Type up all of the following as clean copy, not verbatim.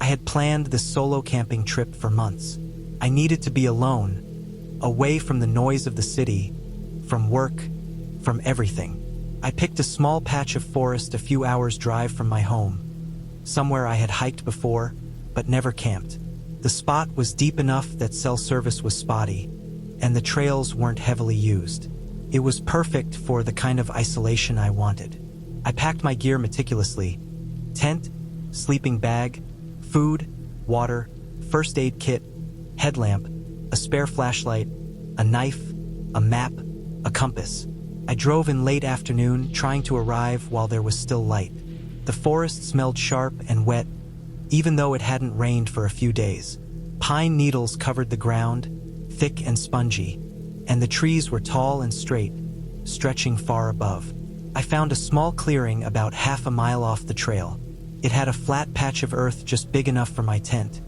had planned this solo camping trip for months. I needed to be alone, away from the noise of the city, from work, from everything. I picked a small patch of forest a few hours' drive from my home, somewhere I had hiked before, but never camped. The spot was deep enough that cell service was spotty, and the trails weren't heavily used. It was perfect for the kind of isolation I wanted. I packed my gear meticulously: tent, sleeping bag, food, water, first aid kit, headlamp, a spare flashlight, a knife, a map, a compass. I drove in late afternoon, trying to arrive while there was still light. The forest smelled sharp and wet, even though it hadn't rained for a few days. Pine needles covered the ground, thick and spongy, and the trees were tall and straight, stretching far above. I found a small clearing about half a mile off the trail. It had a flat patch of earth just big enough for my tent,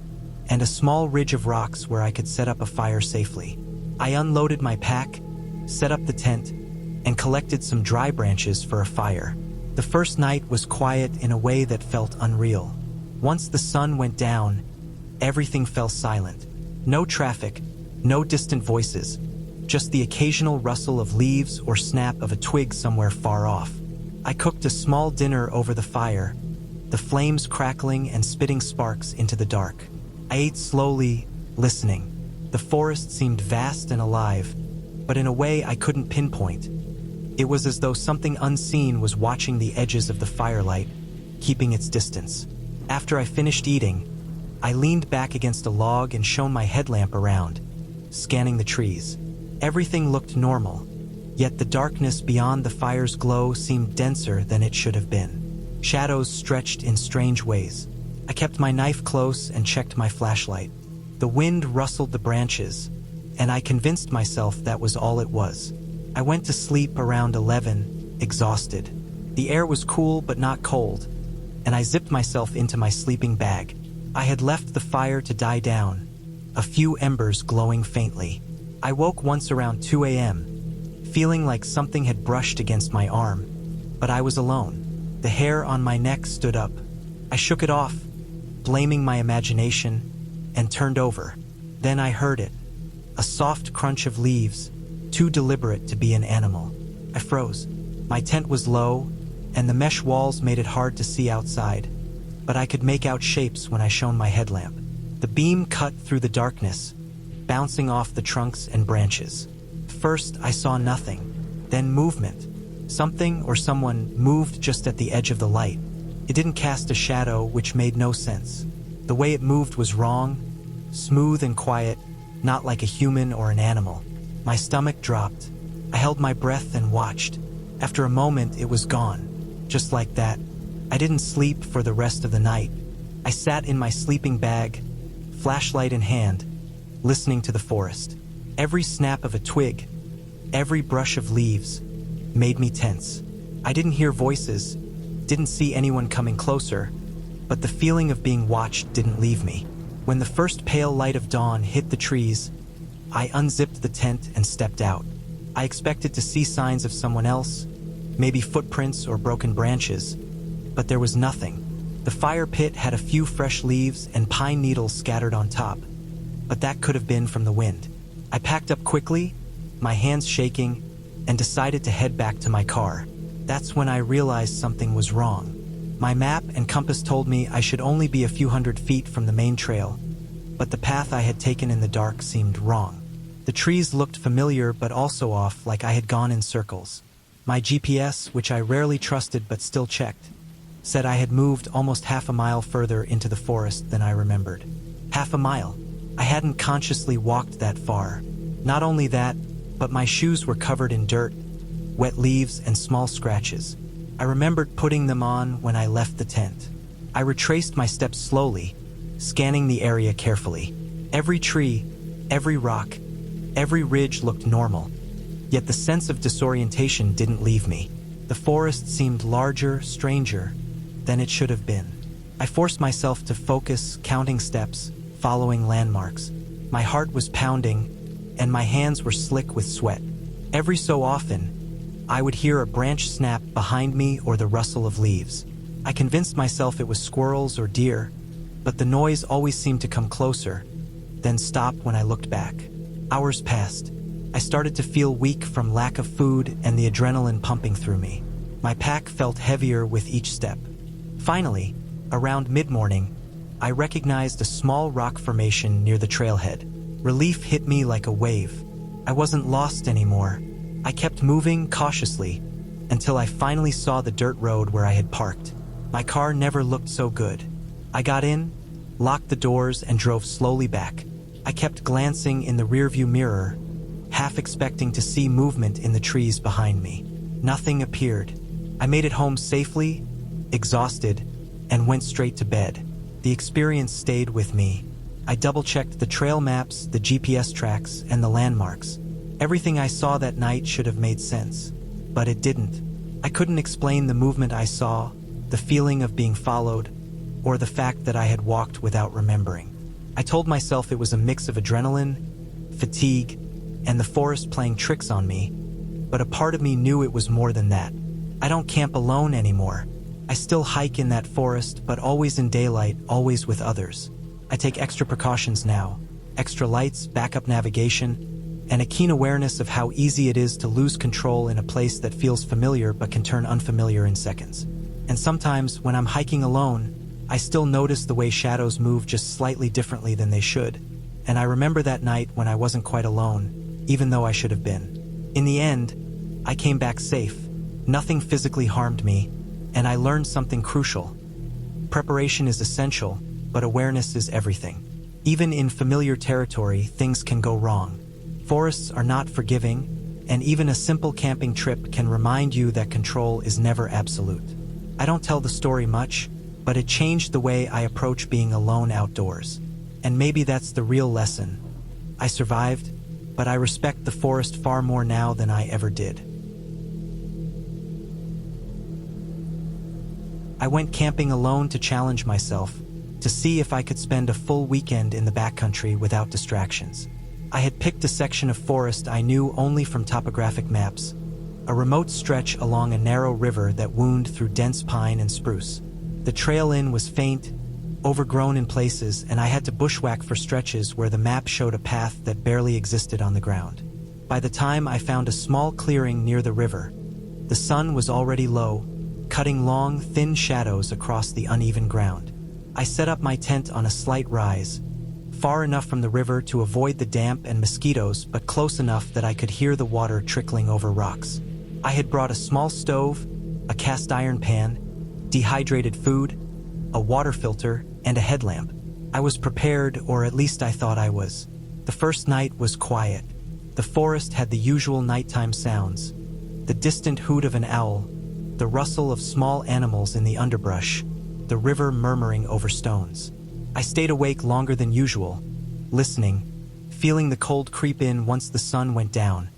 and a small ridge of rocks where I could set up a fire safely. I unloaded my pack, set up the tent, and collected some dry branches for a fire. The first night was quiet in a way that felt unreal. Once the sun went down, everything fell silent. No traffic, no distant voices, just the occasional rustle of leaves or snap of a twig somewhere far off. I cooked a small dinner over the fire, the flames crackling and spitting sparks into the dark. I ate slowly, listening. The forest seemed vast and alive, but in a way I couldn't pinpoint. It was as though something unseen was watching the edges of the firelight, keeping its distance. After I finished eating, I leaned back against a log and shone my headlamp around, scanning the trees. Everything looked normal, yet the darkness beyond the fire's glow seemed denser than it should have been. Shadows stretched in strange ways. I kept my knife close and checked my flashlight. The wind rustled the branches, and I convinced myself that was all it was. I went to sleep around 11, exhausted. The air was cool but not cold, and I zipped myself into my sleeping bag. I had left the fire to die down, a few embers glowing faintly. I woke once around 2 a.m., feeling like something had brushed against my arm, but I was alone. The hair on my neck stood up. I shook it off, blaming my imagination, and turned over. Then I heard it, a soft crunch of leaves, too deliberate to be an animal. I froze. My tent was low, and the mesh walls made it hard to see outside, but I could make out shapes when I shone my headlamp. The beam cut through the darkness, bouncing off the trunks and branches. First, I saw nothing, then movement. Something or someone moved just at the edge of the light. It didn't cast a shadow, which made no sense. The way it moved was wrong, smooth and quiet, not like a human or an animal. My stomach dropped. I held my breath and watched. After a moment, it was gone. Just like that. I didn't sleep for the rest of the night. I sat in my sleeping bag, flashlight in hand, listening to the forest. Every snap of a twig, every brush of leaves, made me tense. I didn't hear voices, didn't see anyone coming closer, but the feeling of being watched didn't leave me. When the first pale light of dawn hit the trees, I unzipped the tent and stepped out. I expected to see signs of someone else, maybe footprints or broken branches, but there was nothing. The fire pit had a few fresh leaves and pine needles scattered on top, but that could have been from the wind. I packed up quickly, my hands shaking, and decided to head back to my car. That's when I realized something was wrong. My map and compass told me I should only be a few hundred feet from the main trail, but the path I had taken in the dark seemed wrong. The trees looked familiar but also off, like I had gone in circles. My GPS, which I rarely trusted but still checked, said I had moved almost half a mile further into the forest than I remembered. Half a mile. I hadn't consciously walked that far. Not only that, but my shoes were covered in dirt, wet leaves, and small scratches. I remembered putting them on when I left the tent. I retraced my steps slowly, scanning the area carefully. Every tree, every rock, every ridge looked normal, yet the sense of disorientation didn't leave me. The forest seemed larger, stranger than it should have been. I forced myself to focus, counting steps, following landmarks. My heart was pounding, and my hands were slick with sweat. Every so often, I would hear a branch snap behind me or the rustle of leaves. I convinced myself it was squirrels or deer, but the noise always seemed to come closer, then stop when I looked back. Hours passed. I started to feel weak from lack of food and the adrenaline pumping through me. My pack felt heavier with each step. Finally, around mid-morning, I recognized a small rock formation near the trailhead. Relief hit me like a wave. I wasn't lost anymore. I kept moving cautiously until I finally saw the dirt road where I had parked. My car never looked so good. I got in, locked the doors, and drove slowly back. I kept glancing in the rearview mirror, half expecting to see movement in the trees behind me. Nothing appeared. I made it home safely, exhausted, and went straight to bed. The experience stayed with me. I double-checked the trail maps, the GPS tracks, and the landmarks. Everything I saw that night should have made sense, but it didn't. I couldn't explain the movement I saw, the feeling of being followed, or the fact that I had walked without remembering. I told myself it was a mix of adrenaline, fatigue, and the forest playing tricks on me, but a part of me knew it was more than that. I don't camp alone anymore. I still hike in that forest, but always in daylight, always with others. I take extra precautions now, extra lights, backup navigation, and a keen awareness of how easy it is to lose control in a place that feels familiar but can turn unfamiliar in seconds. And sometimes, when I'm hiking alone, I still notice the way shadows move just slightly differently than they should. And I remember that night when I wasn't quite alone, even though I should have been. In the end, I came back safe. Nothing physically harmed me, and I learned something crucial. Preparation is essential, but awareness is everything. Even in familiar territory, things can go wrong. Forests are not forgiving, and even a simple camping trip can remind you that control is never absolute. I don't tell the story much, but it changed the way I approach being alone outdoors. And maybe that's the real lesson. I survived, but I respect the forest far more now than I ever did. I went camping alone to challenge myself, to see if I could spend a full weekend in the backcountry without distractions. I had picked a section of forest I knew only from topographic maps, a remote stretch along a narrow river that wound through dense pine and spruce. The trail in was faint, overgrown in places, and I had to bushwhack for stretches where the map showed a path that barely existed on the ground. By the time I found a small clearing near the river, the sun was already low, cutting long, thin shadows across the uneven ground. I set up my tent on a slight rise, far enough from the river to avoid the damp and mosquitoes, but close enough that I could hear the water trickling over rocks. I had brought a small stove, a cast iron pan, dehydrated food, a water filter, and a headlamp. I was prepared, or at least I thought I was. The first night was quiet. The forest had the usual nighttime sounds: the distant hoot of an owl, the rustle of small animals in the underbrush, the river murmuring over stones. I stayed awake longer than usual, listening, feeling the cold creep in once the sun went down,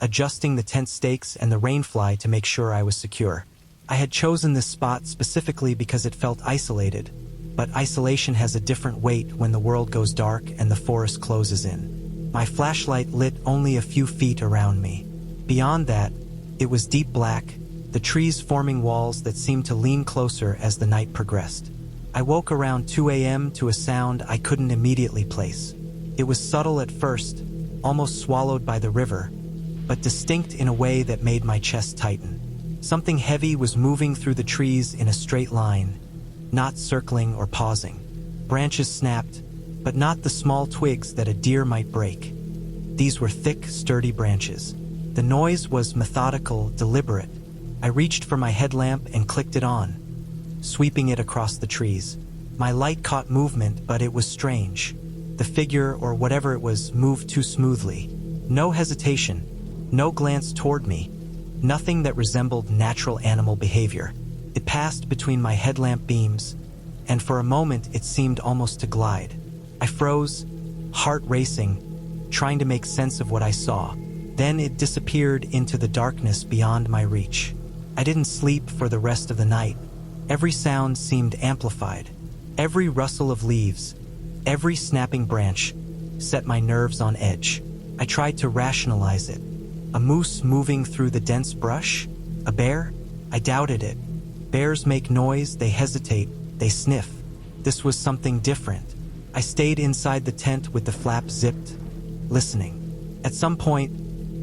adjusting the tent stakes and the rainfly to make sure I was secure. I had chosen this spot specifically because it felt isolated, but isolation has a different weight when the world goes dark and the forest closes in. My flashlight lit only a few feet around me. Beyond that, it was deep black, the trees forming walls that seemed to lean closer as the night progressed. I woke around 2 a.m. to a sound I couldn't immediately place. It was subtle at first, almost swallowed by the river, but distinct in a way that made my chest tighten. Something heavy was moving through the trees in a straight line, not circling or pausing. Branches snapped, but not the small twigs that a deer might break. These were thick, sturdy branches. The noise was methodical, deliberate. I reached for my headlamp and clicked it on, sweeping it across the trees. My light caught movement, but it was strange. The figure, or whatever it was, moved too smoothly. No hesitation, no glance toward me, nothing that resembled natural animal behavior. It passed between my headlamp beams, and for a moment it seemed almost to glide. I froze, heart racing, trying to make sense of what I saw. Then it disappeared into the darkness beyond my reach. I didn't sleep for the rest of the night. Every sound seemed amplified. Every rustle of leaves, every snapping branch set my nerves on edge. I tried to rationalize it. A moose moving through the dense brush? A bear? I doubted it. Bears make noise, they hesitate, they sniff. This was something different. I stayed inside the tent with the flap zipped, listening. At some point,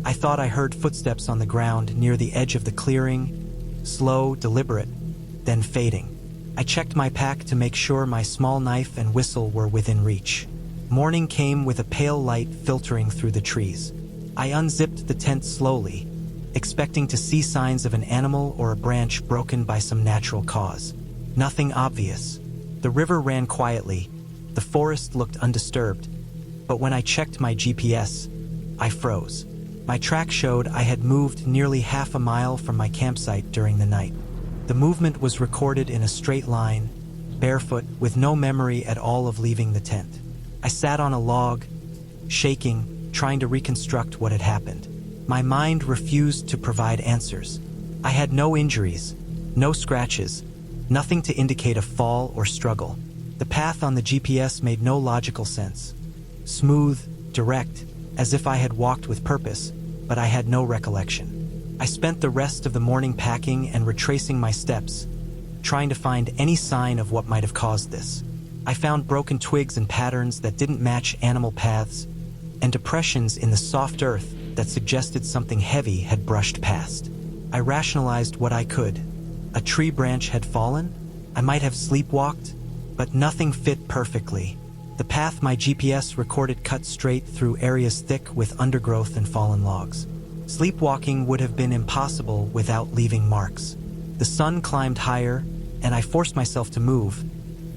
I thought I heard footsteps on the ground near the edge of the clearing, slow, deliberate, then fading. I checked my pack to make sure my small knife and whistle were within reach. Morning came with a pale light filtering through the trees. I unzipped the tent slowly, expecting to see signs of an animal or a branch broken by some natural cause. Nothing obvious. The river ran quietly. The forest looked undisturbed. But when I checked my GPS, I froze. My track showed I had moved nearly half a mile from my campsite during the night. The movement was recorded in a straight line, barefoot, with no memory at all of leaving the tent. I sat on a log, shaking, trying to reconstruct what had happened. My mind refused to provide answers. I had no injuries, no scratches, nothing to indicate a fall or struggle. The path on the GPS made no logical sense. Smooth, direct, as if I had walked with purpose, but I had no recollection. I spent the rest of the morning packing and retracing my steps, trying to find any sign of what might have caused this. I found broken twigs and patterns that didn't match animal paths, and depressions in the soft earth that suggested something heavy had brushed past. I rationalized what I could. A tree branch had fallen? I might have sleepwalked, but nothing fit perfectly. The path my GPS recorded cut straight through areas thick with undergrowth and fallen logs. Sleepwalking would have been impossible without leaving marks. The sun climbed higher, and I forced myself to move,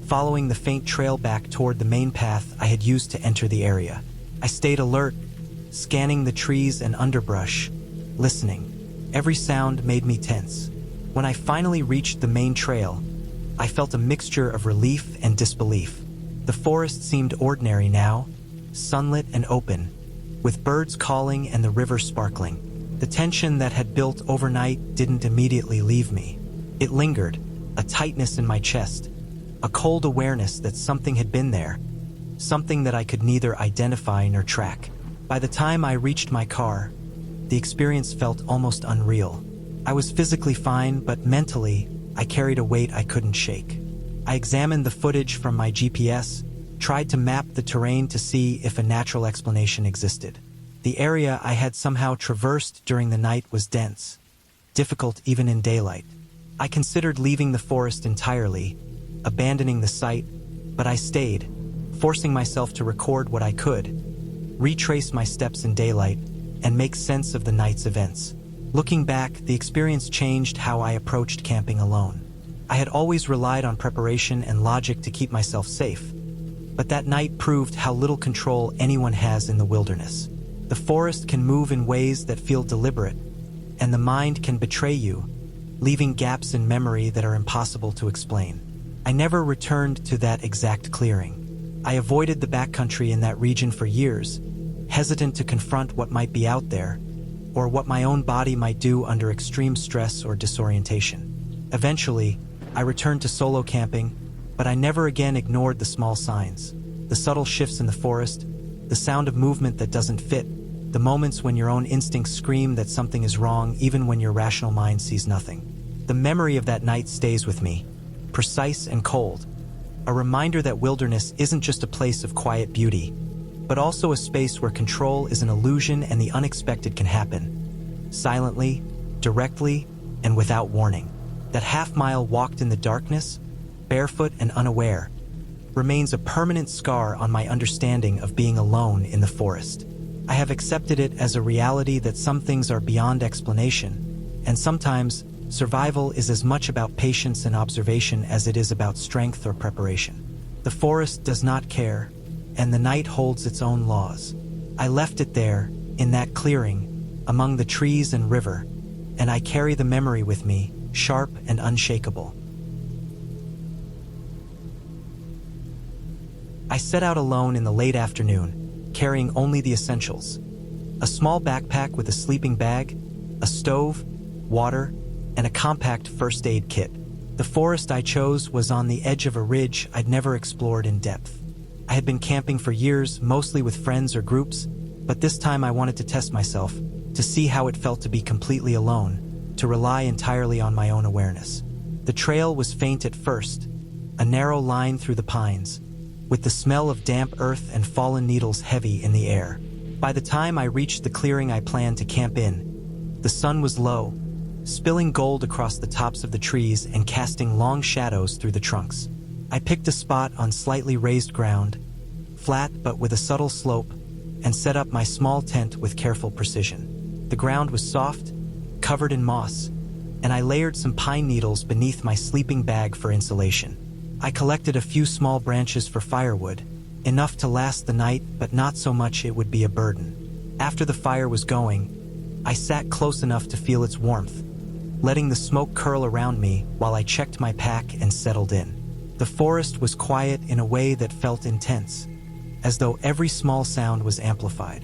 following the faint trail back toward the main path I had used to enter the area. I stayed alert, scanning the trees and underbrush, listening. Every sound made me tense. When I finally reached the main trail, I felt a mixture of relief and disbelief. The forest seemed ordinary now, sunlit and open, with birds calling and the river sparkling. The tension that had built overnight didn't immediately leave me. It lingered, a tightness in my chest, a cold awareness that something had been there, something that I could neither identify nor track. By the time I reached my car, the experience felt almost unreal. I was physically fine, but mentally, I carried a weight I couldn't shake. I examined the footage from my GPS, tried to map the terrain to see if a natural explanation existed. The area I had somehow traversed during the night was dense, difficult even in daylight. I considered leaving the forest entirely, abandoning the site, but I stayed, forcing myself to record what I could, retrace my steps in daylight, and make sense of the night's events. Looking back, the experience changed how I approached camping alone. I had always relied on preparation and logic to keep myself safe, but that night proved how little control anyone has in the wilderness. The forest can move in ways that feel deliberate, and the mind can betray you, leaving gaps in memory that are impossible to explain. I never returned to that exact clearing. I avoided the backcountry in that region for years, hesitant to confront what might be out there, or what my own body might do under extreme stress or disorientation. Eventually, I returned to solo camping, but I never again ignored the small signs, the subtle shifts in the forest, the sound of movement that doesn't fit, the moments when your own instincts scream that something is wrong even when your rational mind sees nothing. The memory of that night stays with me, precise and cold, a reminder that wilderness isn't just a place of quiet beauty, but also a space where control is an illusion and the unexpected can happen, silently, directly, and without warning. That half-mile walked in the darkness, barefoot and unaware, remains a permanent scar on my understanding of being alone in the forest. I have accepted it as a reality that some things are beyond explanation, and sometimes survival is as much about patience and observation as it is about strength or preparation. The forest does not care, and the night holds its own laws. I left it there, in that clearing, among the trees and river, and I carry the memory with me, sharp and unshakable. I set out alone in the late afternoon, carrying only the essentials: a small backpack with a sleeping bag, a stove, water, and a compact first aid kit. The forest I chose was on the edge of a ridge I'd never explored in depth. I had been camping for years, mostly with friends or groups, but this time I wanted to test myself, to see how it felt to be completely alone, to rely entirely on my own awareness. The trail was faint at first, a narrow line through the pines, with the smell of damp earth and fallen needles heavy in the air. By the time I reached the clearing I planned to camp in, the sun was low, spilling gold across the tops of the trees and casting long shadows through the trunks. I picked a spot on slightly raised ground, flat but with a subtle slope, and set up my small tent with careful precision. The ground was soft, covered in moss, and I layered some pine needles beneath my sleeping bag for insulation. I collected a few small branches for firewood, enough to last the night but not so much it would be a burden. After the fire was going, I sat close enough to feel its warmth, letting the smoke curl around me while I checked my pack and settled in. The forest was quiet in a way that felt intense, as though every small sound was amplified.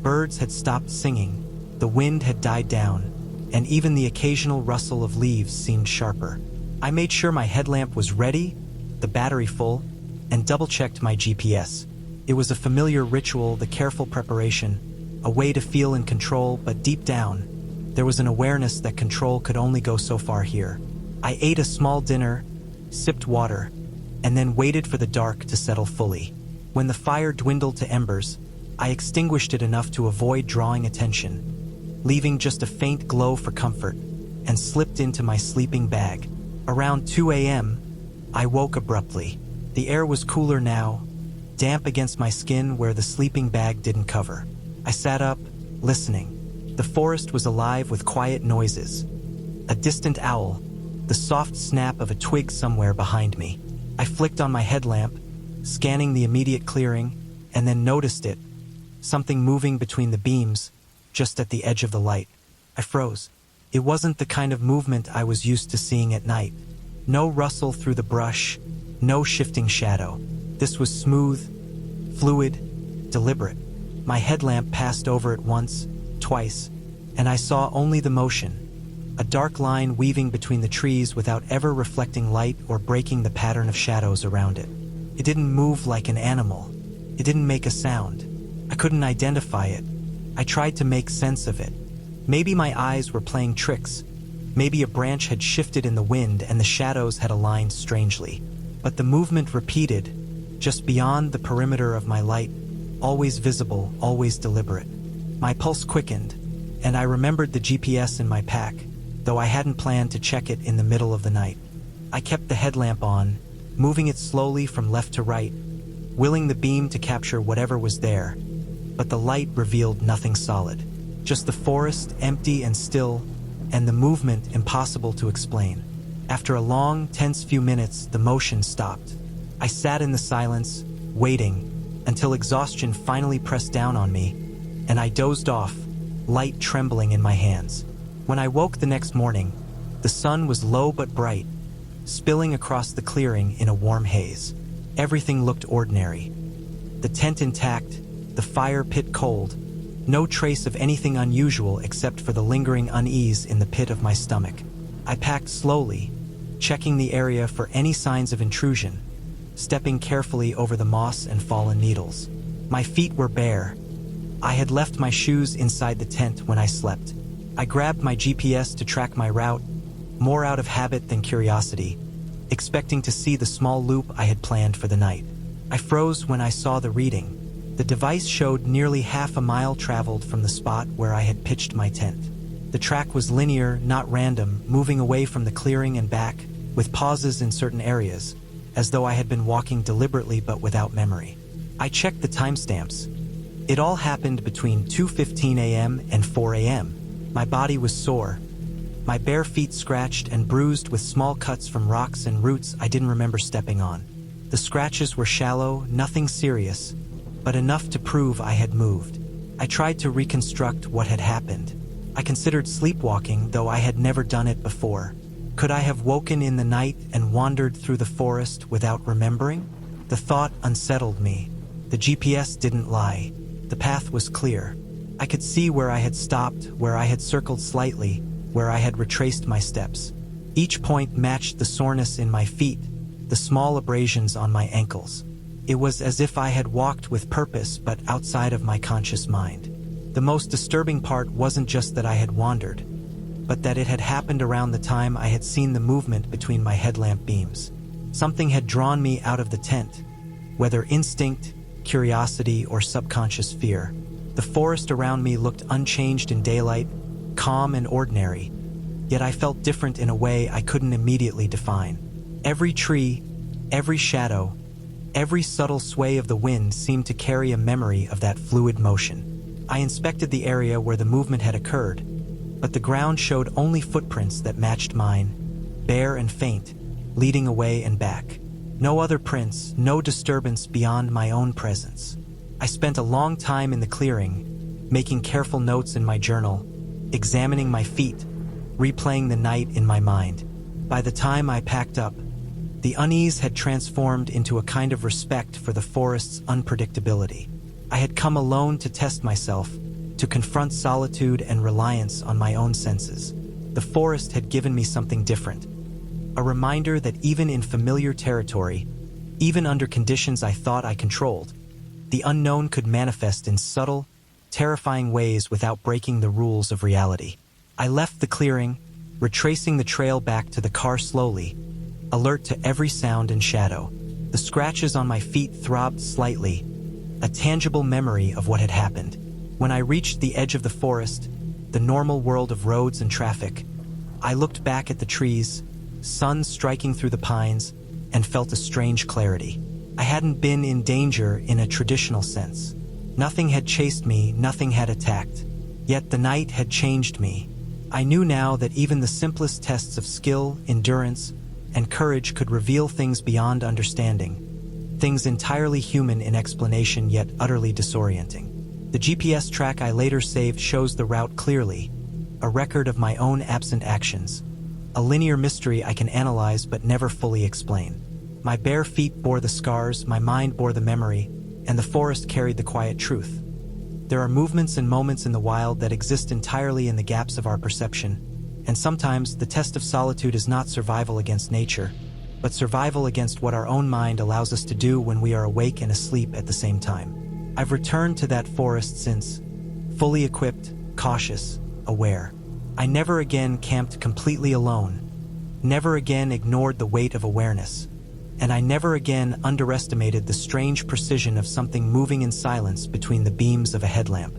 Birds had stopped singing, the wind had died down, and even the occasional rustle of leaves seemed sharper. I made sure my headlamp was ready, the battery full, and double-checked my GPS. It was a familiar ritual, the careful preparation, a way to feel in control, but deep down, there was an awareness that control could only go so far here. I ate a small dinner, sipped water, and then waited for the dark to settle fully. When the fire dwindled to embers, I extinguished it enough to avoid drawing attention, leaving just a faint glow for comfort, and slipped into my sleeping bag. Around 2 a.m., I woke abruptly. The air was cooler now, damp against my skin where the sleeping bag didn't cover. I sat up, listening. The forest was alive with quiet noises. A distant owl, the soft snap of a twig somewhere behind me. I flicked on my headlamp, scanning the immediate clearing, and then noticed it, something moving between the beams, just at the edge of the light. I froze. It wasn't the kind of movement I was used to seeing at night. No rustle through the brush, no shifting shadow. This was smooth, fluid, deliberate. My headlamp passed over it once, twice, and I saw only the motion, a dark line weaving between the trees without ever reflecting light or breaking the pattern of shadows around it. It didn't move like an animal. It didn't make a sound. I couldn't identify it. I tried to make sense of it. Maybe my eyes were playing tricks. Maybe a branch had shifted in the wind and the shadows had aligned strangely. But the movement repeated, just beyond the perimeter of my light, always visible, always deliberate. My pulse quickened, and I remembered the GPS in my pack, though I hadn't planned to check it in the middle of the night. I kept the headlamp on, moving it slowly from left to right, willing the beam to capture whatever was there, but the light revealed nothing solid. Just the forest, empty and still, and the movement impossible to explain. After a long, tense few minutes, the motion stopped. I sat in the silence, waiting, until exhaustion finally pressed down on me, and I dozed off, light trembling in my hands. When I woke the next morning, the sun was low but bright, spilling across the clearing in a warm haze. Everything looked ordinary. The tent intact, the fire pit cold, no trace of anything unusual except for the lingering unease in the pit of my stomach. I packed slowly, checking the area for any signs of intrusion, stepping carefully over the moss and fallen needles. My feet were bare. I had left my shoes inside the tent when I slept. I grabbed my GPS to track my route, more out of habit than curiosity, expecting to see the small loop I had planned for the night. I froze when I saw the reading. The device showed nearly half a mile traveled from the spot where I had pitched my tent. The track was linear, not random, moving away from the clearing and back, with pauses in certain areas, as though I had been walking deliberately but without memory. I checked the timestamps. It all happened between 2:15 a.m. and 4 a.m. My body was sore, my bare feet scratched and bruised with small cuts from rocks and roots I didn't remember stepping on. The scratches were shallow, nothing serious, but enough to prove I had moved. I tried to reconstruct what had happened. I considered sleepwalking, though I had never done it before. Could I have woken in the night and wandered through the forest without remembering? The thought unsettled me. The GPS didn't lie. The path was clear. I could see where I had stopped, where I had circled slightly, where I had retraced my steps. Each point matched the soreness in my feet, the small abrasions on my ankles. It was as if I had walked with purpose but outside of my conscious mind. The most disturbing part wasn't just that I had wandered, but that it had happened around the time I had seen the movement between my headlamp beams. Something had drawn me out of the tent, whether instinct, curiosity, or subconscious fear. The forest around me looked unchanged in daylight, calm and ordinary, yet I felt different in a way I couldn't immediately define. Every tree, every shadow, every subtle sway of the wind seemed to carry a memory of that fluid motion. I inspected the area where the movement had occurred, but the ground showed only footprints that matched mine, bare and faint, leading away and back. No other prints, no disturbance beyond my own presence. I spent a long time in the clearing, making careful notes in my journal, examining my feet, replaying the night in my mind. By the time I packed up, the unease had transformed into a kind of respect for the forest's unpredictability. I had come alone to test myself, to confront solitude and reliance on my own senses. The forest had given me something different, a reminder that even in familiar territory, even under conditions I thought I controlled, the unknown could manifest in subtle, terrifying ways without breaking the rules of reality. I left the clearing, retracing the trail back to the car slowly, alert to every sound and shadow. The scratches on my feet throbbed slightly, a tangible memory of what had happened. When I reached the edge of the forest, the normal world of roads and traffic, I looked back at the trees, sun striking through the pines, and felt a strange clarity. I hadn't been in danger in a traditional sense. Nothing had chased me, nothing had attacked. Yet the night had changed me. I knew now that even the simplest tests of skill, endurance, and courage could reveal things beyond understanding, things entirely human in explanation yet utterly disorienting. The GPS track I later saved shows the route clearly, a record of my own absent actions, a linear mystery I can analyze but never fully explain. My bare feet bore the scars, my mind bore the memory, and the forest carried the quiet truth. There are movements and moments in the wild that exist entirely in the gaps of our perception, and sometimes the test of solitude is not survival against nature, but survival against what our own mind allows us to do when we are awake and asleep at the same time. I've returned to that forest since, fully equipped, cautious, aware. I never again camped completely alone, never again ignored the weight of awareness, and I never again underestimated the strange precision of something moving in silence between the beams of a headlamp.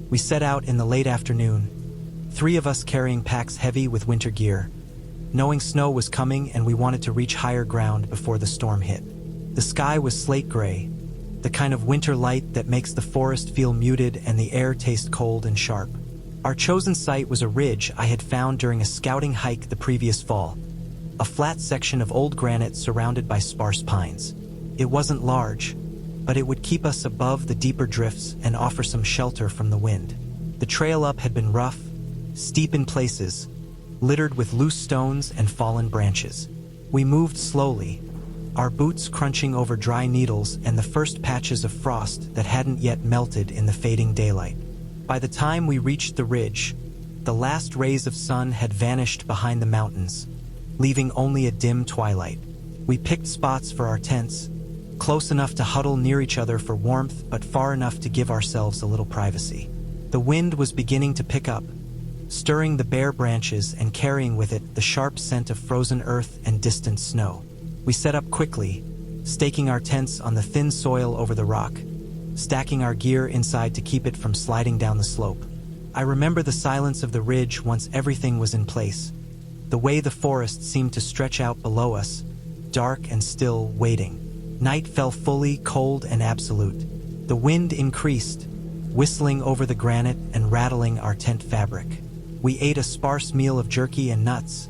We set out in the late afternoon, 3 of us carrying packs heavy with winter gear, knowing snow was coming and we wanted to reach higher ground before the storm hit. The sky was slate gray, the kind of winter light that makes the forest feel muted and the air taste cold and sharp. Our chosen site was a ridge I had found during a scouting hike the previous fall, a flat section of old granite surrounded by sparse pines. It wasn't large, but it would keep us above the deeper drifts and offer some shelter from the wind. The trail up had been rough, steep in places, littered with loose stones and fallen branches. We moved slowly, our boots crunching over dry needles and the first patches of frost that hadn't yet melted in the fading daylight. By the time we reached the ridge, the last rays of sun had vanished behind the mountains, leaving only a dim twilight. We picked spots for our tents, close enough to huddle near each other for warmth but far enough to give ourselves a little privacy. The wind was beginning to pick up, stirring the bare branches and carrying with it the sharp scent of frozen earth and distant snow. We set up quickly, staking our tents on the thin soil over the rock, stacking our gear inside to keep it from sliding down the slope. I remember the silence of the ridge once everything was in place, the way the forest seemed to stretch out below us, dark and still, waiting. Night fell fully, cold and absolute. The wind increased, whistling over the granite and rattling our tent fabric. We ate a sparse meal of jerky and nuts,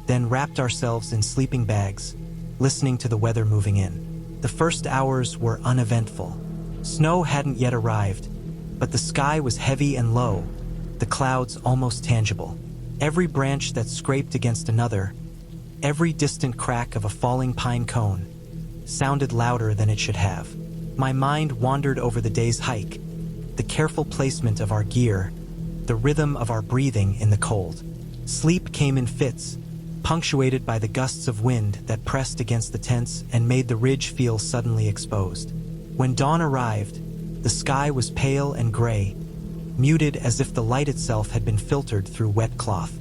then wrapped ourselves in sleeping bags, listening to the weather moving in. The first hours were uneventful. Snow hadn't yet arrived, but the sky was heavy and low, the clouds almost tangible. Every branch that scraped against another, every distant crack of a falling pine cone, sounded louder than it should have. My mind wandered over the day's hike, the careful placement of our gear, the rhythm of our breathing in the cold. Sleep came in fits, punctuated by the gusts of wind that pressed against the tents and made the ridge feel suddenly exposed. When dawn arrived, the sky was pale and gray, muted as if the light itself had been filtered through wet cloth.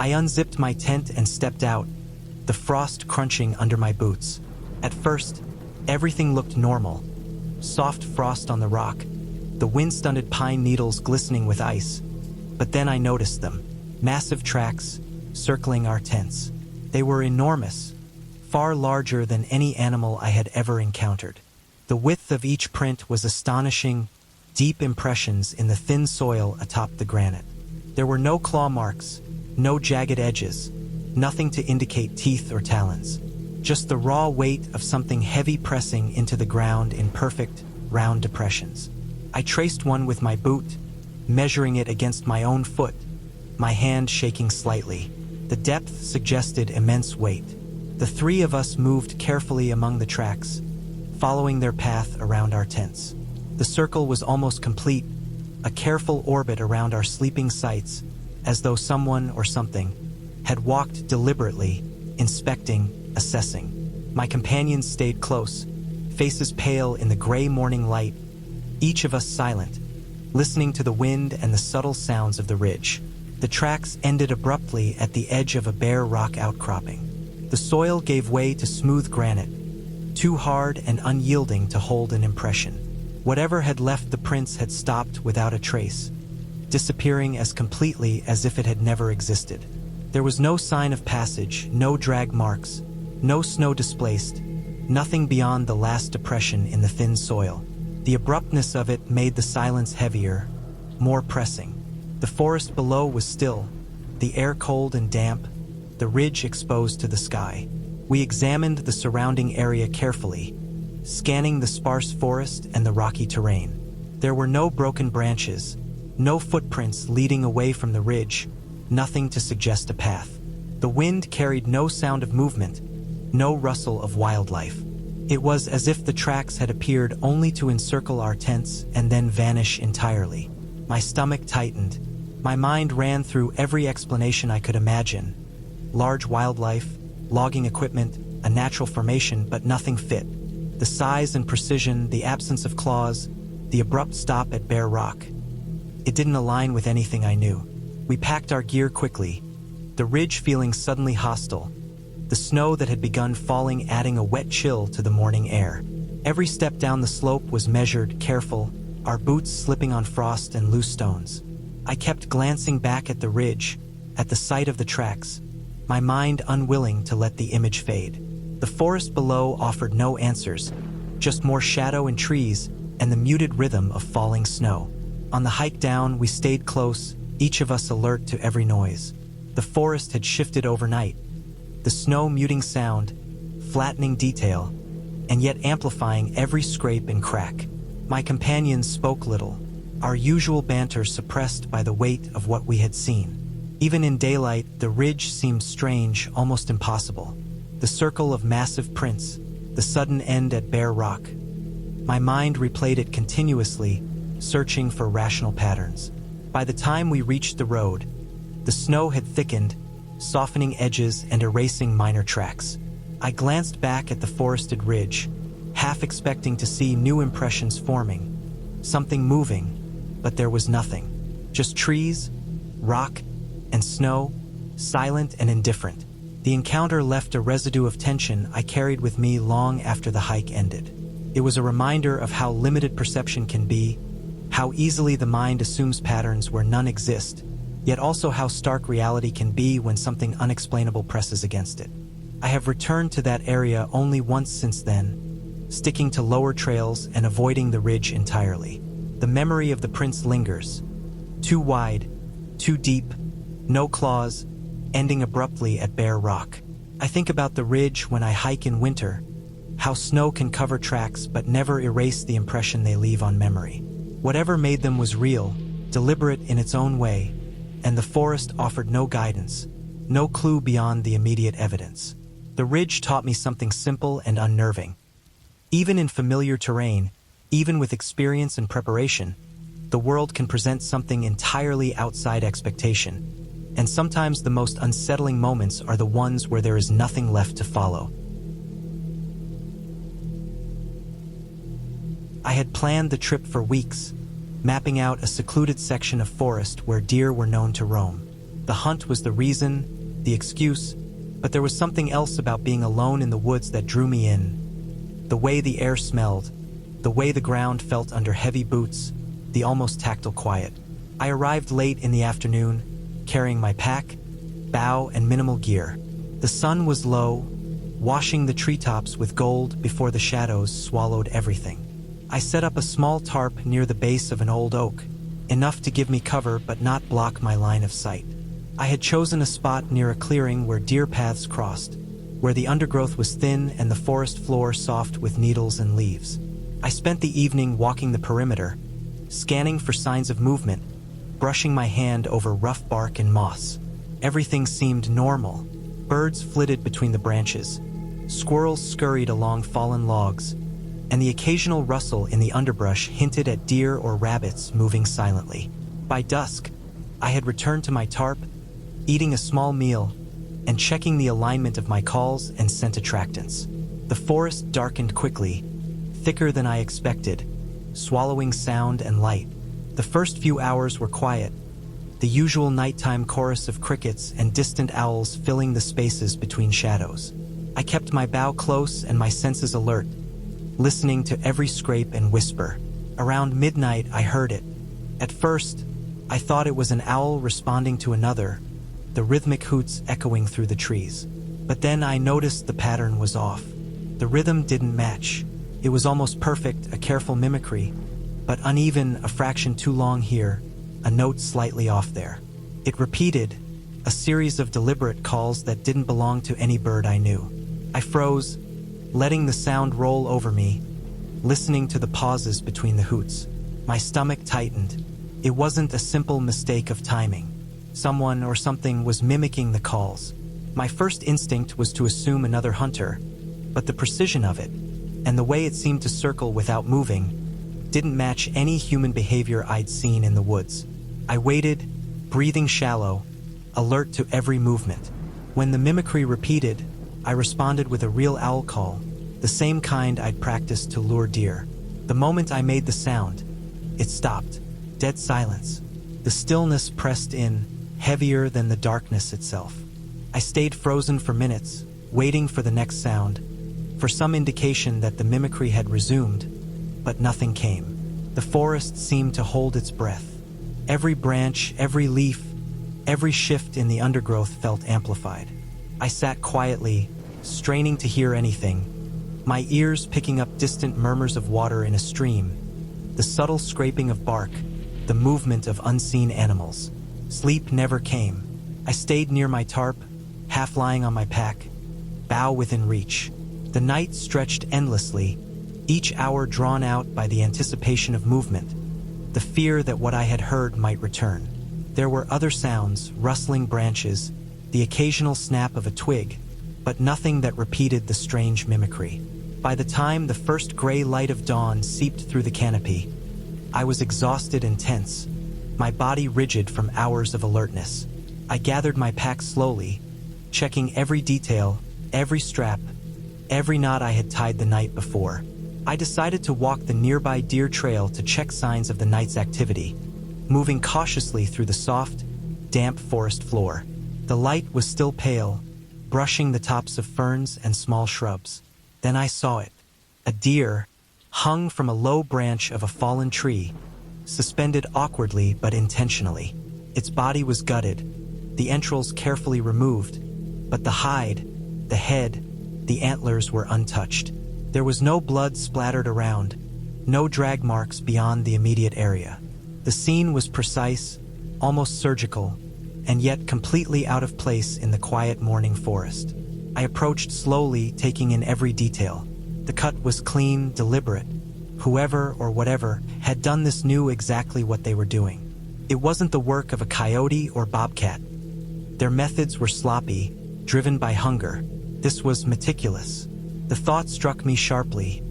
I unzipped my tent and stepped out, the frost crunching under my boots. At first, everything looked normal. Soft frost on the rock, the wind-stunted pine needles glistening with ice. But then I noticed them, massive tracks circling our tents. They were enormous, far larger than any animal I had ever encountered. The width of each print was astonishing, deep impressions in the thin soil atop the granite. There were no claw marks, no jagged edges, nothing to indicate teeth or talons. Just the raw weight of something heavy pressing into the ground in perfect, round depressions. I traced one with my boot, measuring it against my own foot, my hand shaking slightly. The depth suggested immense weight. The three of us moved carefully among the tracks, following their path around our tents. The circle was almost complete, a careful orbit around our sleeping sites, as though someone or something had walked deliberately, inspecting, assessing. My companions stayed close, faces pale in the gray morning light, each of us silent, listening to the wind and the subtle sounds of the ridge. The tracks ended abruptly at the edge of a bare rock outcropping. The soil gave way to smooth granite, too hard and unyielding to hold an impression. Whatever had left the prints had stopped without a trace, disappearing as completely as if it had never existed. There was no sign of passage, no drag marks, no snow displaced, nothing beyond the last depression in the thin soil. The abruptness of it made the silence heavier, more pressing. The forest below was still, the air cold and damp, the ridge exposed to the sky. We examined the surrounding area carefully, scanning the sparse forest and the rocky terrain. There were no broken branches, no footprints leading away from the ridge, nothing to suggest a path. The wind carried no sound of movement, no rustle of wildlife. It was as if the tracks had appeared only to encircle our tents and then vanish entirely. My stomach tightened. My mind ran through every explanation I could imagine. Large wildlife, logging equipment, a natural formation, but nothing fit. The size and precision, the absence of claws, the abrupt stop at bare rock. It didn't align with anything I knew. We packed our gear quickly, the ridge feeling suddenly hostile, the snow that had begun falling adding a wet chill to the morning air. Every step down the slope was measured, careful, our boots slipping on frost and loose stones. I kept glancing back at the ridge, at the sight of the tracks, my mind unwilling to let the image fade. The forest below offered no answers, just more shadow and trees and the muted rhythm of falling snow. On the hike down, we stayed close, each of us alert to every noise. The forest had shifted overnight, the snow muting sound, flattening detail, and yet amplifying every scrape and crack. My companions spoke little, our usual banter suppressed by the weight of what we had seen. Even in daylight, the ridge seemed strange, almost impossible. The circle of massive prints, the sudden end at bare rock. My mind replayed it continuously, searching for rational patterns. By the time we reached the road, the snow had thickened, softening edges and erasing minor tracks. I glanced back at the forested ridge, half expecting to see new impressions forming, something moving, but there was nothing. Just trees, rock, and snow, silent and indifferent. The encounter left a residue of tension I carried with me long after the hike ended. It was a reminder of how limited perception can be, how easily the mind assumes patterns where none exist, yet also how stark reality can be when something unexplainable presses against it. I have returned to that area only once since then, sticking to lower trails and avoiding the ridge entirely. The memory of the prints lingers. Too wide, too deep, no claws, ending abruptly at bare rock. I think about the ridge when I hike in winter, how snow can cover tracks but never erase the impression they leave on memory. Whatever made them was real, deliberate in its own way, and the forest offered no guidance, no clue beyond the immediate evidence. The ridge taught me something simple and unnerving. Even in familiar terrain, even with experience and preparation, the world can present something entirely outside expectation, and sometimes the most unsettling moments are the ones where there is nothing left to follow. I had planned the trip for weeks, mapping out a secluded section of forest where deer were known to roam. The hunt was the reason, the excuse, but there was something else about being alone in the woods that drew me in. The way the air smelled, the way the ground felt under heavy boots, the almost tactile quiet. I arrived late in the afternoon, carrying my pack, bow, and minimal gear. The sun was low, washing the treetops with gold before the shadows swallowed everything. I set up a small tarp near the base of an old oak, enough to give me cover but not block my line of sight. I had chosen a spot near a clearing where deer paths crossed, where the undergrowth was thin and the forest floor soft with needles and leaves. I spent the evening walking the perimeter, scanning for signs of movement, brushing my hand over rough bark and moss. Everything seemed normal. Birds flitted between the branches, squirrels scurried along fallen logs, and the occasional rustle in the underbrush hinted at deer or rabbits moving silently. By dusk, I had returned to my tarp, eating a small meal, and checking the alignment of my calls and scent attractants. The forest darkened quickly, thicker than I expected, swallowing sound and light. The first few hours were quiet, the usual nighttime chorus of crickets and distant owls filling the spaces between shadows. I kept my bow close and my senses alert, listening to every scrape and whisper. Around midnight, I heard it. At first, I thought it was an owl responding to another, the rhythmic hoots echoing through the trees. But then I noticed the pattern was off. The rhythm didn't match. It was almost perfect, a careful mimicry, but uneven, a fraction too long here, a note slightly off there. It repeated, a series of deliberate calls that didn't belong to any bird I knew. I froze, letting the sound roll over me, listening to the pauses between the hoots. My stomach tightened. It wasn't a simple mistake of timing. Someone or something was mimicking the calls. My first instinct was to assume another hunter, but the precision of it, and the way it seemed to circle without moving, didn't match any human behavior I'd seen in the woods. I waited, breathing shallow, alert to every movement. When the mimicry repeated, I responded with a real owl call, the same kind I'd practiced to lure deer. The moment I made the sound, it stopped. Dead silence. The stillness pressed in, heavier than the darkness itself. I stayed frozen for minutes, waiting for the next sound, for some indication that the mimicry had resumed, but nothing came. The forest seemed to hold its breath. Every branch, every leaf, every shift in the undergrowth felt amplified. I sat quietly, straining to hear anything, my ears picking up distant murmurs of water in a stream, the subtle scraping of bark, the movement of unseen animals. Sleep never came. I stayed near my tarp, half lying on my pack, bow within reach. The night stretched endlessly, each hour drawn out by the anticipation of movement, the fear that what I had heard might return. There were other sounds, rustling branches, the occasional snap of a twig, but nothing that repeated the strange mimicry. By the time the first gray light of dawn seeped through the canopy, I was exhausted and tense, my body rigid from hours of alertness. I gathered my pack slowly, checking every detail, every strap, every knot I had tied the night before. I decided to walk the nearby deer trail to check signs of the night's activity, moving cautiously through the soft, damp forest floor. The light was still pale, brushing the tops of ferns and small shrubs. Then I saw it. A deer, hung from a low branch of a fallen tree, suspended awkwardly but intentionally. Its body was gutted, the entrails carefully removed, but the hide, the head, the antlers were untouched. There was no blood splattered around, no drag marks beyond the immediate area. The scene was precise, almost surgical, and yet completely out of place in the quiet morning forest. I approached slowly, taking in every detail. The cut was clean, deliberate. Whoever or whatever had done this knew exactly what they were doing. It wasn't the work of a coyote or bobcat. Their methods were sloppy, driven by hunger. This was meticulous. The thought struck me sharply.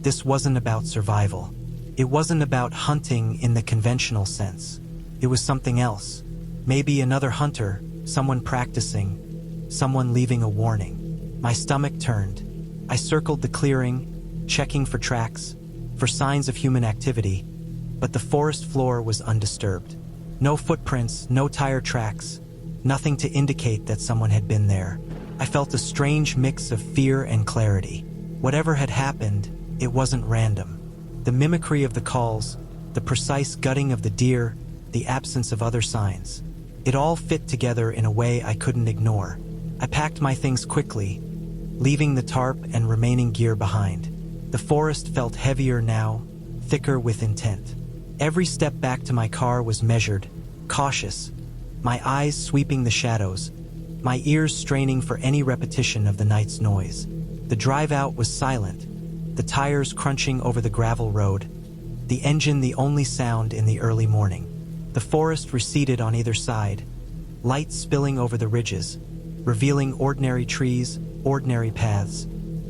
This wasn't about survival. It wasn't about hunting in the conventional sense. It was something else. Maybe another hunter, someone practicing, someone leaving a warning. My stomach turned. I circled the clearing, checking for tracks, for signs of human activity, but the forest floor was undisturbed. No footprints, no tire tracks, nothing to indicate that someone had been there. I felt a strange mix of fear and clarity. Whatever had happened, it wasn't random. The mimicry of the calls, the precise gutting of the deer, the absence of other signs. It all fit together in a way I couldn't ignore. I packed my things quickly, leaving the tarp and remaining gear behind. The forest felt heavier now, thicker with intent. Every step back to my car was measured, cautious, my eyes sweeping the shadows, my ears straining for any repetition of the night's noise. The drive out was silent, the tires crunching over the gravel road, the engine the only sound in the early morning. The forest receded on either side, light spilling over the ridges, revealing ordinary trees, ordinary paths,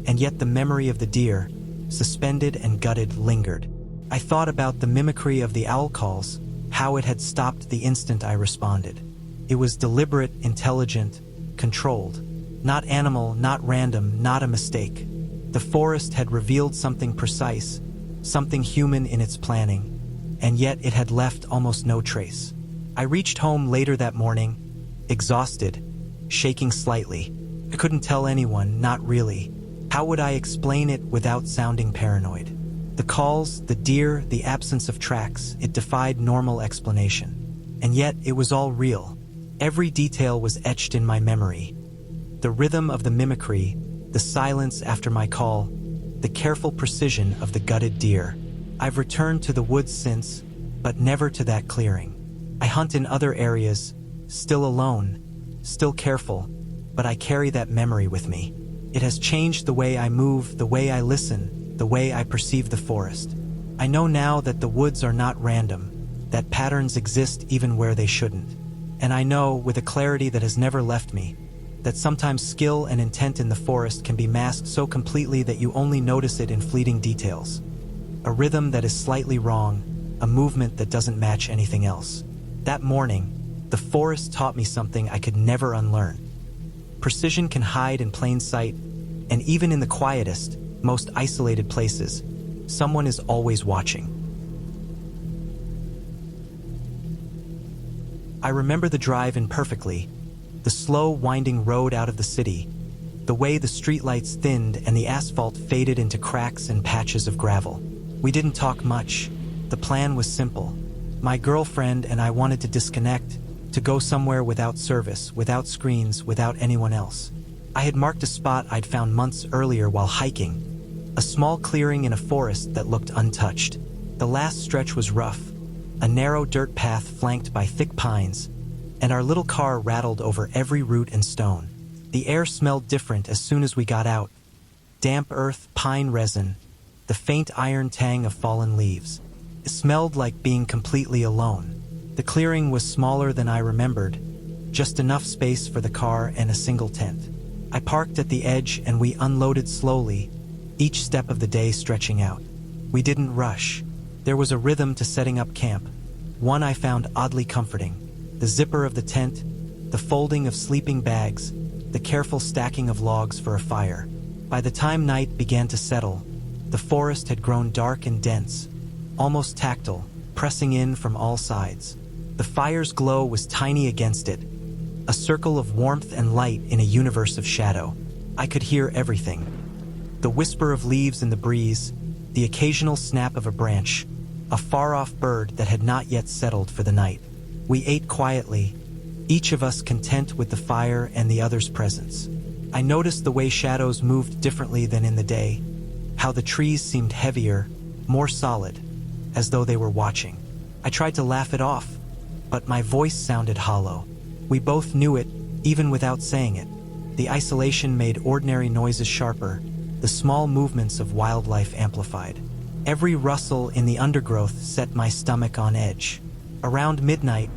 and yet the memory of the deer, suspended and gutted, lingered. I thought about the mimicry of the owl calls, how it had stopped the instant I responded. It was deliberate, intelligent, controlled. Not animal, not random, not a mistake. The forest had revealed something precise, something human in its planning, and yet it had left almost no trace. I reached home later that morning, exhausted, shaking slightly. I couldn't tell anyone, not really. How would I explain it without sounding paranoid? The calls, the deer, the absence of tracks, it defied normal explanation. And yet it was all real. Every detail was etched in my memory. The rhythm of the mimicry, the silence after my call, the careful precision of the gutted deer. I've returned to the woods since, but never to that clearing. I hunt in other areas, still alone, still careful, but I carry that memory with me. It has changed the way I move, the way I listen, the way I perceive the forest. I know now that the woods are not random, that patterns exist even where they shouldn't. And I know, with a clarity that has never left me, that sometimes skill and intent in the forest can be masked so completely that you only notice it in fleeting details. A rhythm that is slightly wrong, a movement that doesn't match anything else. That morning, the forest taught me something I could never unlearn. Precision can hide in plain sight, and even in the quietest, most isolated places, someone is always watching. I remember the drive imperfectly, the slow, winding road out of the city, the way the streetlights thinned and the asphalt faded into cracks and patches of gravel. We didn't talk much. The plan was simple. My girlfriend and I wanted to disconnect, to go somewhere without service, without screens, without anyone else. I had marked a spot I'd found months earlier while hiking, a small clearing in a forest that looked untouched. The last stretch was rough, a narrow dirt path flanked by thick pines, and our little car rattled over every root and stone. The air smelled different as soon as we got out. Damp earth, pine resin, the faint iron tang of fallen leaves. It smelled like being completely alone. The clearing was smaller than I remembered, just enough space for the car and a single tent. I parked at the edge and we unloaded slowly, each step of the day stretching out. We didn't rush. There was a rhythm to setting up camp, one I found oddly comforting. The zipper of the tent, the folding of sleeping bags, the careful stacking of logs for a fire. By the time night began to settle, the forest had grown dark and dense, almost tactile, pressing in from all sides. The fire's glow was tiny against it, a circle of warmth and light in a universe of shadow. I could hear everything. The whisper of leaves in the breeze, the occasional snap of a branch, a far-off bird that had not yet settled for the night. We ate quietly, each of us content with the fire and the other's presence. I noticed the way shadows moved differently than in the day, how the trees seemed heavier, more solid, as though they were watching. I tried to laugh it off, but my voice sounded hollow. We both knew it, even without saying it. The isolation made ordinary noises sharper, the small movements of wildlife amplified. Every rustle in the undergrowth set my stomach on edge. Around midnight,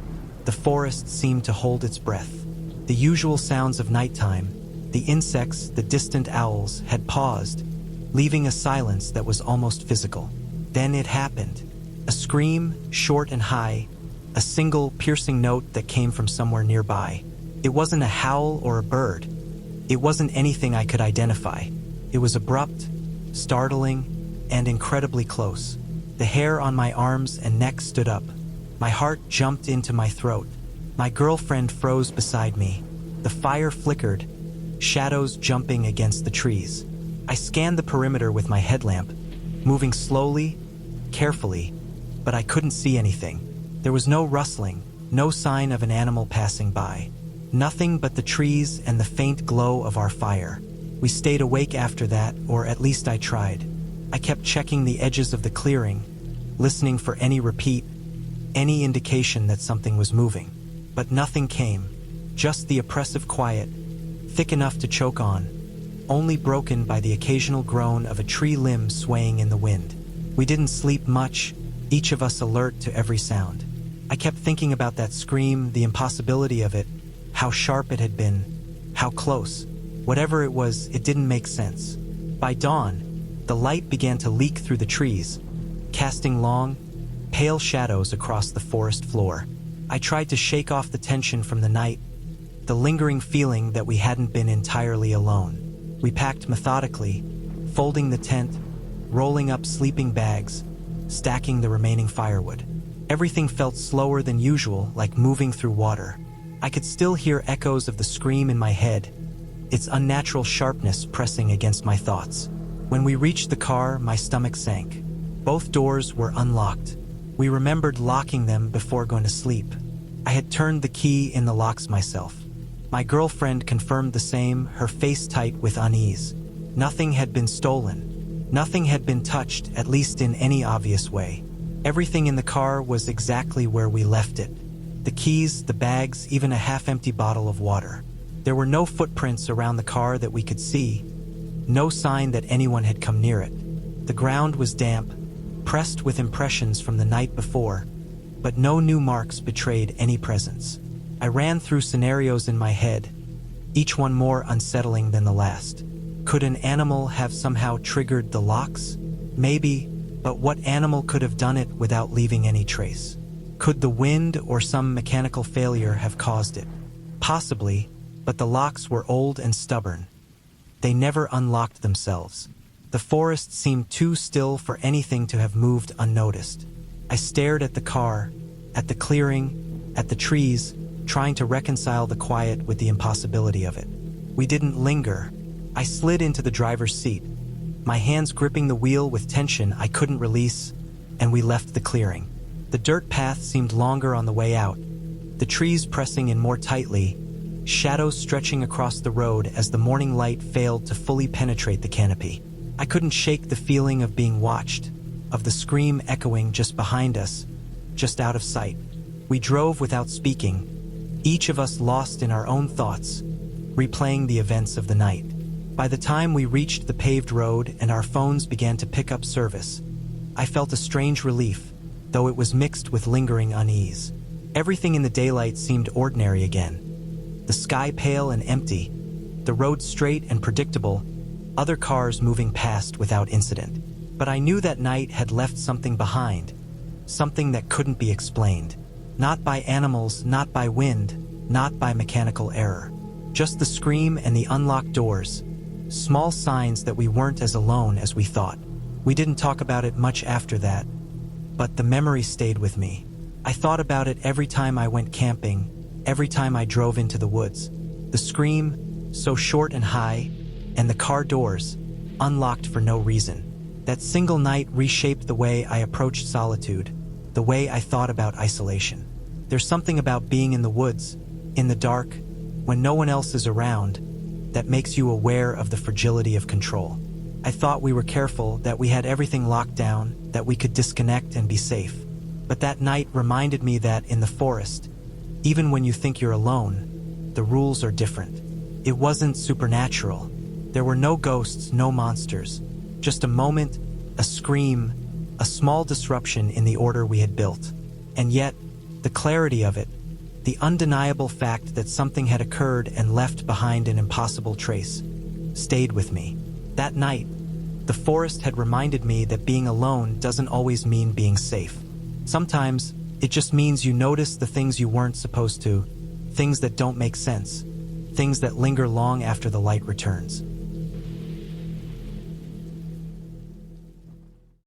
the forest seemed to hold its breath. The usual sounds of nighttime, the insects, the distant owls, had paused, leaving a silence that was almost physical. Then it happened. A scream, short and high, a single piercing note that came from somewhere nearby. It wasn't a howl or a bird. It wasn't anything I could identify. It was abrupt, startling, and incredibly close. The hair on my arms and neck stood up. My heart jumped into my throat. My girlfriend froze beside me. The fire flickered, shadows jumping against the trees. I scanned the perimeter with my headlamp, moving slowly, carefully, but I couldn't see anything. There was no rustling, no sign of an animal passing by. Nothing but the trees and the faint glow of our fire. We stayed awake after that, or at least I tried. I kept checking the edges of the clearing, listening for any repeat, any indication that something was moving. But nothing came, just the oppressive quiet, thick enough to choke on, only broken by the occasional groan of a tree limb swaying in the wind. We didn't sleep much, each of us alert to every sound. I kept thinking about that scream, the impossibility of it, how sharp it had been, how close. Whatever it was, it didn't make sense. By dawn, the light began to leak through the trees, casting long, pale shadows across the forest floor. I tried to shake off the tension from the night, the lingering feeling that we hadn't been entirely alone. We packed methodically, folding the tent, rolling up sleeping bags, stacking the remaining firewood. Everything felt slower than usual, like moving through water. I could still hear echoes of the scream in my head, its unnatural sharpness pressing against my thoughts. When we reached the car, my stomach sank. Both doors were unlocked. We remembered locking them before going to sleep. I had turned the key in the locks myself. My girlfriend confirmed the same, her face tight with unease. Nothing had been stolen. Nothing had been touched, at least in any obvious way. Everything in the car was exactly where we left it. The keys, the bags, even a half-empty bottle of water. There were no footprints around the car that we could see. No sign that anyone had come near it. The ground was damp, pressed with impressions from the night before, but no new marks betrayed any presence. I ran through scenarios in my head, each one more unsettling than the last. Could an animal have somehow triggered the locks? Maybe, but what animal could have done it without leaving any trace? Could the wind or some mechanical failure have caused it? Possibly, but the locks were old and stubborn. They never unlocked themselves. The forest seemed too still for anything to have moved unnoticed. I stared at the car, at the clearing, at the trees, trying to reconcile the quiet with the impossibility of it. We didn't linger. I slid into the driver's seat, my hands gripping the wheel with tension I couldn't release, and we left the clearing. The dirt path seemed longer on the way out, the trees pressing in more tightly, shadows stretching across the road as the morning light failed to fully penetrate the canopy. I couldn't shake the feeling of being watched, of the scream echoing just behind us, just out of sight. We drove without speaking, each of us lost in our own thoughts, replaying the events of the night. By the time we reached the paved road and our phones began to pick up service, I felt a strange relief, though it was mixed with lingering unease. Everything in the daylight seemed ordinary again. The sky pale and empty, the road straight and predictable, other cars moving past without incident. But I knew that night had left something behind, something that couldn't be explained. Not by animals, not by wind, not by mechanical error. Just the scream and the unlocked doors, small signs that we weren't as alone as we thought. We didn't talk about it much after that, but the memory stayed with me. I thought about it every time I went camping, every time I drove into the woods. The scream, so short and high, and the car doors, unlocked for no reason. That single night reshaped the way I approached solitude, the way I thought about isolation. There's something about being in the woods, in the dark, when no one else is around, that makes you aware of the fragility of control. I thought we were careful, that we had everything locked down, that we could disconnect and be safe. But that night reminded me that in the forest, even when you think you're alone, the rules are different. It wasn't supernatural. There were no ghosts, no monsters. Just a moment, a scream, a small disruption in the order we had built. And yet, the clarity of it, the undeniable fact that something had occurred and left behind an impossible trace, stayed with me. That night, the forest had reminded me that being alone doesn't always mean being safe. Sometimes, it just means you notice the things you weren't supposed to, things that don't make sense, things that linger long after the light returns.